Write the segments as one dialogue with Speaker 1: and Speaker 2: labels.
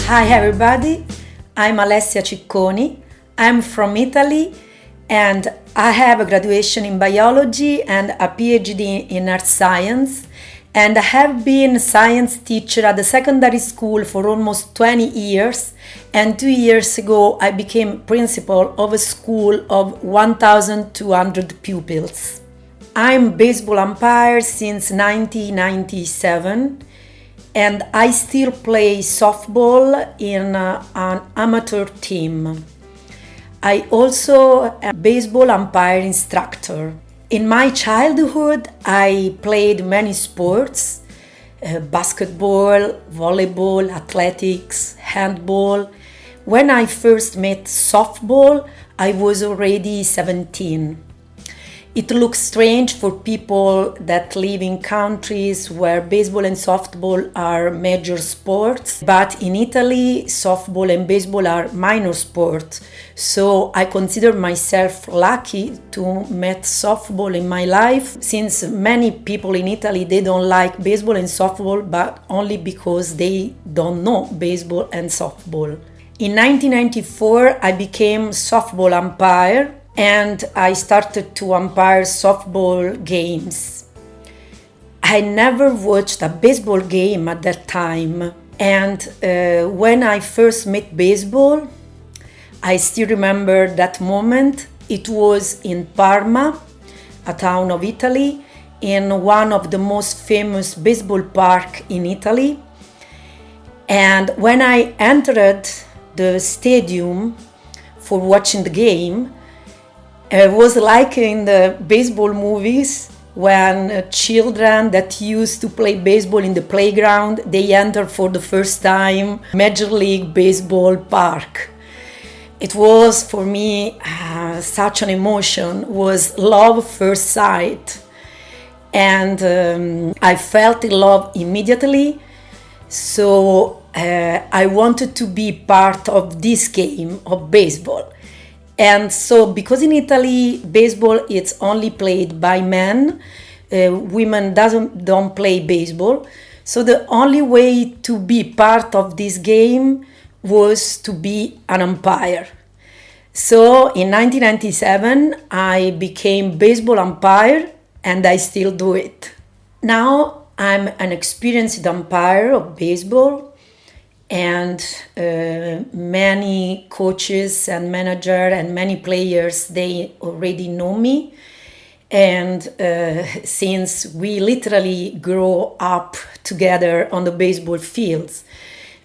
Speaker 1: Hi everybody, I'm Alessia Cicconi. I'm from Italy and I have a graduation in biology and a PhD in earth science, and I have been a science teacher at the secondary school for almost 20 years, and 2 years ago I became principal of a school of 1,200 pupils. I'm baseball umpire since 1997 and I still play softball in an amateur team. I also am a baseball umpire instructor. In my childhood, I played many sports, basketball, volleyball, athletics, handball. When I first met softball, I was already 17. It looks strange for people that live in countries where baseball and softball are major sports, but in Italy, softball and baseball are minor sports. So I consider myself lucky to meet softball in my life, since many people in Italy, they don't like baseball and softball, but only because they don't know baseball and softball. In 1994, I became softball umpire and I started to umpire softball games. I never watched a baseball game at that time, and when I first met baseball, I still remember that moment. It was in Parma, a town of Italy, in one of the most famous baseball park in Italy. And when I entered the stadium for watching the game, it was like in the baseball movies when children that used to play baseball in the playground, they enter for the first time Major League Baseball park. It was for me such an emotion, was love first sight. And I felt in love immediately. So I wanted to be part of this game of baseball. And so, because in Italy, baseball is only played by men, women don't play baseball. So the only way to be part of this game was to be an umpire. So in 1997, I became baseball umpire and I still do it. Now I'm an experienced umpire of baseball, and many coaches and manager and many players, they already know me. And since we literally grow up together on the baseball fields,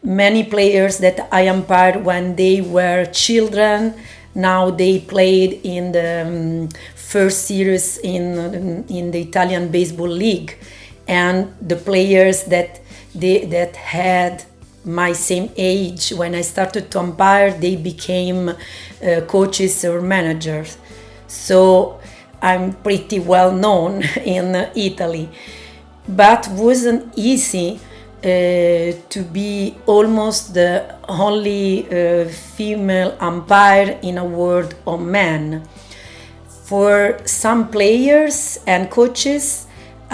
Speaker 1: many players that I umpired when they were children, now they played in the first series in the Italian Baseball League. And the players that had my same age when I started to umpire, they became coaches or managers. So I'm pretty well known in Italy. But wasn't easy to be almost the only female umpire in a world of men. For some players and coaches,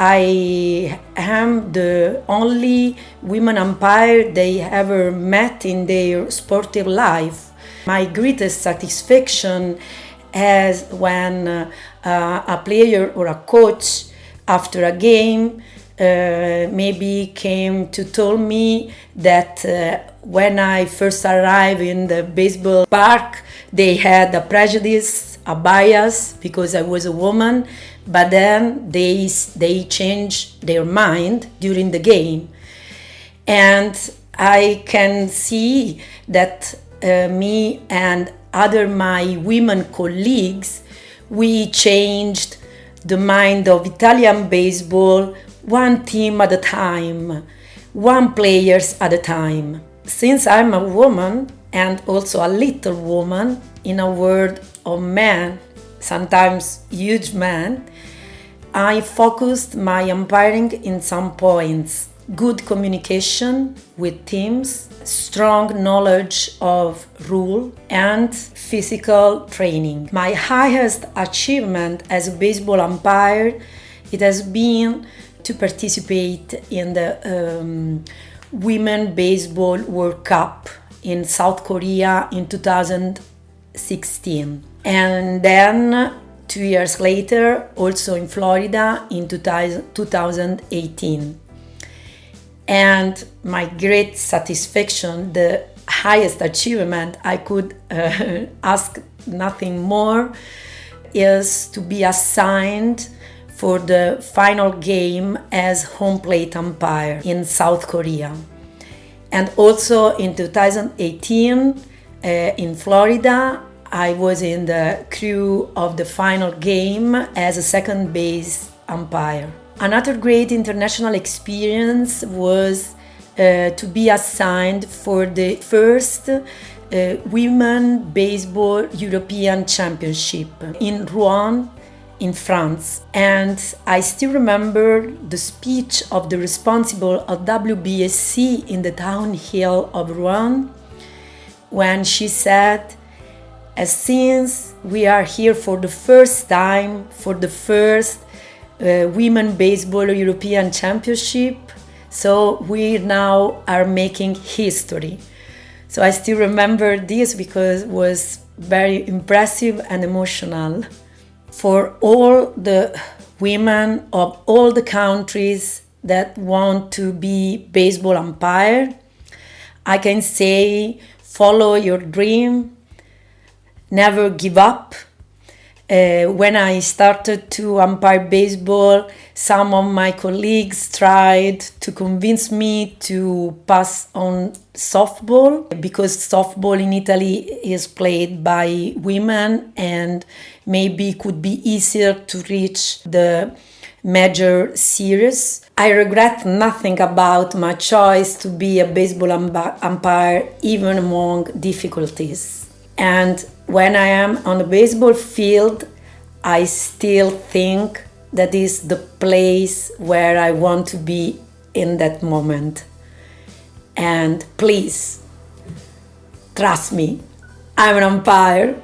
Speaker 1: I am the only women umpire they ever met in their sportive life. My greatest satisfaction is when a player or a coach after a game maybe came to tell me that when I first arrived in the baseball park, they had a prejudice, a bias because I was a woman, but then they changed their mind during the game. And I can see that me and other my women colleagues, we changed the mind of Italian baseball one team at a time, one players at a time. Since I'm a woman and also a little woman in a world of men, sometimes huge men, I focused my umpiring in some points: good communication with teams, strong knowledge of rule, and physical training. My highest achievement as a baseball umpire, it has been to participate in the Women Baseball World Cup in South Korea in 2016. And then 2 years later, also in Florida in 2018. And my great satisfaction, the highest achievement, I could ask nothing more, is to be assigned for the final game as home plate umpire in South Korea. And also in 2018 in Florida, I was in the crew of the final game as a second base umpire. Another great international experience was to be assigned for the first Women Baseball European Championship in Rouen, in France. And I still remember the speech of the responsible of WBSC in the town hall of Rouen, when she said, since we are here for the first time, for the first Women Baseball European Championship, so we now are making history. So I still remember this because it was very impressive and emotional. For all the women of all the countries that want to be baseball umpire, I can say follow your dream, never give up. When I started to umpire baseball, some of my colleagues tried to convince me to pass on softball, because softball in Italy is played by women and maybe could be easier to reach the major series. I regret nothing about my choice to be a baseball umpire, even among difficulties. And when I am on the baseball field, I still think that is the place where I want to be in that moment. And please, trust me, I'm an umpire.